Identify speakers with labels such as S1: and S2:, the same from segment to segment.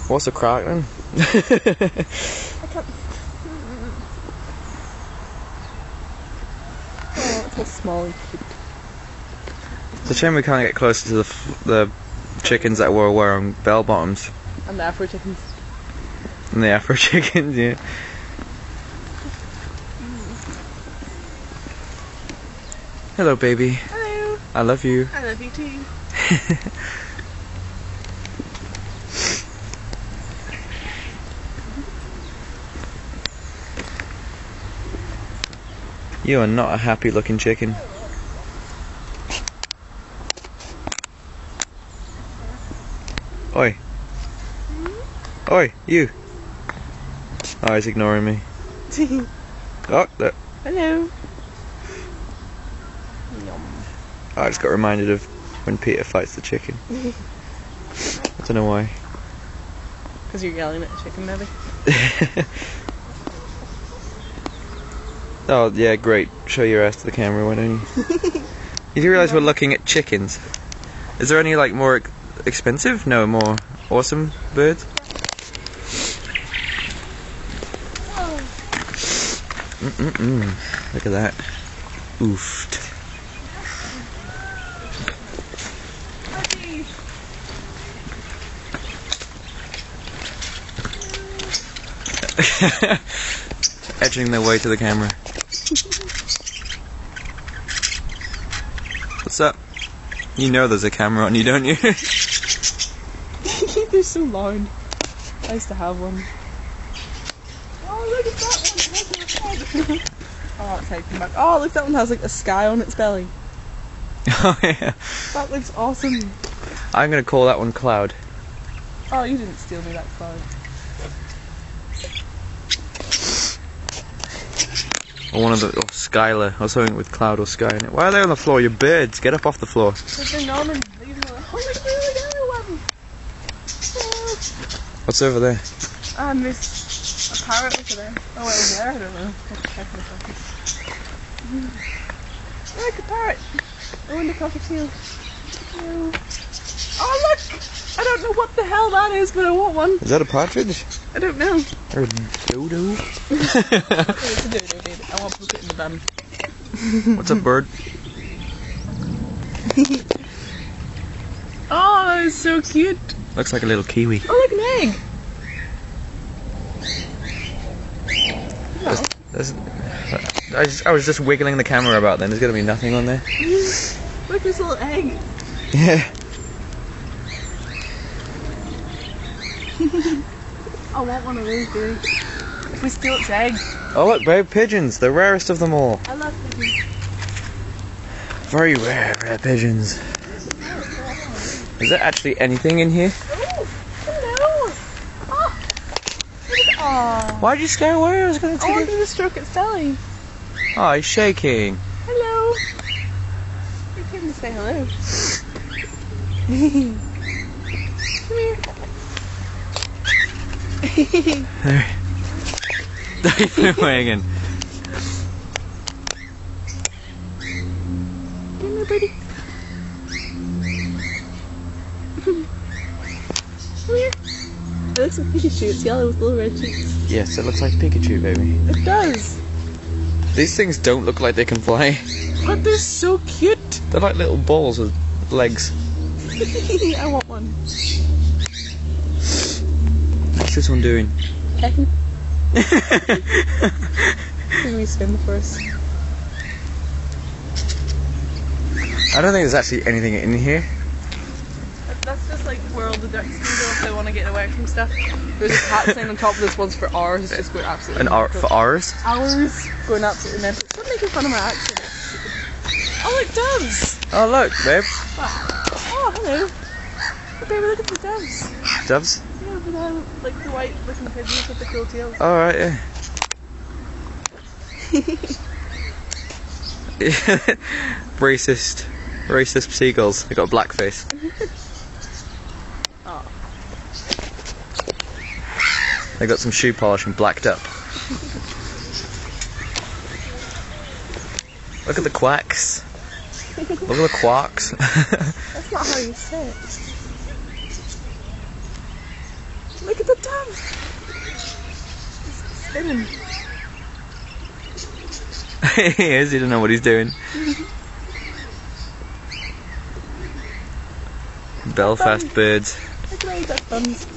S1: What's a crack then?
S2: I can't. Oh, it's all small and cute.
S1: It's a shame we can't get closer to the chickens that were wearing bell bottoms.
S2: And the Afro chickens.
S1: And the Afro chickens, yeah. Hello, baby.
S2: Hello.
S1: I love you.
S2: I love you too.
S1: You are not a happy looking chicken. Oi. Oi, you. Oh, he's ignoring me. Oh, there.
S2: Hello.
S1: I just got reminded of when Peter fights the chicken. I don't know why.
S2: Because you're yelling at the chicken, maybe.
S1: Oh, yeah, great. Show your ass to the camera, why don't you? You do realise we're looking at chickens. Is there any, like, more expensive? No, more awesome birds? Look at that. Oofed. Edging their way to the camera. What's up? You know there's a camera on you, don't you?
S2: They're so loud. I used to have one. Oh, look at that one! Oh, it's taking back. Oh, look, that one has like a sky on its belly.
S1: Oh yeah.
S2: That looks awesome.
S1: I'm gonna call that one Cloud.
S2: Oh, you didn't steal me that cloud.
S1: Or one of the, or Skylar, or something with Cloud or Sky in it. Why are they on the floor? You're birds. Get up off the floor.
S2: Because they're Norman. Leave them alone. Oh, look at the other one.
S1: What's over there?
S2: I missed a parrot over there. Oh, wait, over there? I don't know. I'll check in a second. Look, a parrot. Oh, and a cockatiel. Oh, look! I don't know what the hell that is, but I want one.
S1: Is that a partridge?
S2: I don't know.
S1: Or a dodo?
S2: It's a dodo, dude. I want to put it in the bin.
S1: What's a bird?
S2: Oh, that is so cute.
S1: Looks like a little kiwi.
S2: Oh, look, an egg.
S1: I was just wiggling the camera about then. There's gonna be nothing on there.
S2: Look, this little egg.
S1: Yeah.
S2: I want one of those, dude. If we steal its egg.
S1: Oh look, babe, pigeons. The rarest of them all.
S2: I love pigeons.
S1: Very rare pigeons. Is there actually anything in here?
S2: Oh, hello. Oh, oh.
S1: Why'd you scare away? I was gonna
S2: I
S1: take
S2: wanted
S1: it.
S2: to stroke its belly.
S1: Oh, he's shaking.
S2: Hello. You came to say hello. Come here.
S1: There. He flew away again.
S2: Come here, buddy. Come here. It looks like Pikachu. It's yellow with little red cheeks.
S1: Yes, it looks like Pikachu, baby.
S2: It does.
S1: These things don't look like they can fly.
S2: But they're so cute.
S1: They're like little balls with legs.
S2: I want one.
S1: What's this one doing?
S2: Pecking. Can we swim first?
S1: I don't think there's actually anything in here.
S2: That's just like where all the ducks can go if they want to get away from stuff. There's a cat sign on top of this one's for ours. It's just going absolutely
S1: An art for ours?
S2: Hours going absolutely mental. Stop making fun of my accent. Oh, look, doves!
S1: Oh look, babe.
S2: Oh, hello. Oh, baby, look at the doves.
S1: Doves?
S2: Yeah, but like the white looking pigeons with the cool tails.
S1: Alright, yeah. Racist seagulls. They got a black face.
S2: Oh.
S1: They got some shoe polish and blacked up. Look at the quacks. Look at the quacks.
S2: That's not how you say it. Look at the dam. It's spinning.
S1: He is, he doesn't know what he's doing. Belfast birds.
S2: Look at all the thumbs.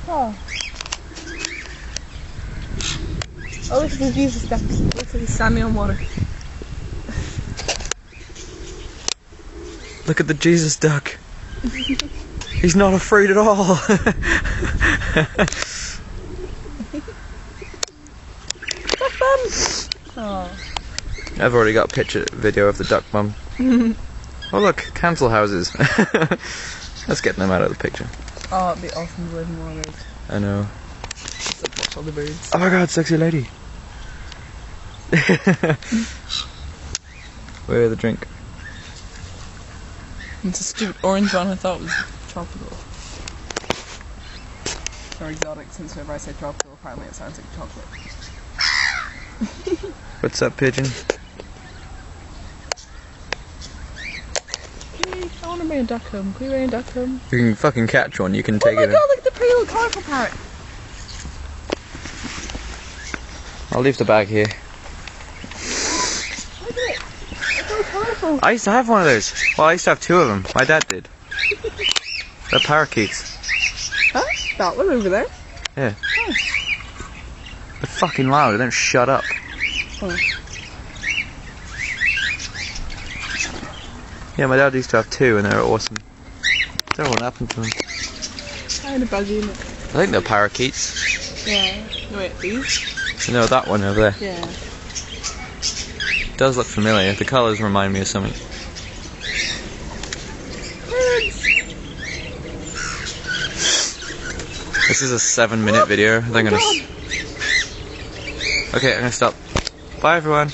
S2: Oh. Oh, look at the Jesus duck. Looks like he's standing on water.
S1: Look at the Jesus duck. He's not afraid at all.
S2: Duck bum! Oh.
S1: I've already got a video of the duck bum. Oh look, council houses. Let's get them out of the picture.
S2: Oh, it'd be awesome to live in one of those.
S1: I know.
S2: Just to watch all the birds.
S1: Oh my god, sexy lady. Where's the drink?
S2: It's a stupid orange one, I thought it was tropical. Or exotic, since whenever I say tropical, apparently it sounds like chocolate.
S1: What's up, pigeon?
S2: I want to bring a duck home. Can we bring a duck home?
S1: You can fucking catch one, you can take
S2: Oh my
S1: it.
S2: god, look at the pretty little colourful parrot.
S1: I'll leave the bag here.
S2: Look at it. It's so colourful.
S1: I used to have one of those. Well, I used to have two of them. My dad did. They're parakeets.
S2: Huh? That one over there?
S1: Yeah.
S2: Oh.
S1: They're fucking loud, they don't shut up.
S2: Oh.
S1: Yeah, my dad used to have two and they were awesome. I don't know what happened to them.
S2: Kind of buggy, isn't it?
S1: I think they're parakeets.
S2: Yeah. No, wait, these?
S1: No, that one over there.
S2: Yeah.
S1: It does look familiar. The colours remind me of something.
S2: Birds!
S1: This is a 7-minute video. I think I'm gonna. Okay, I'm gonna stop. Bye, everyone.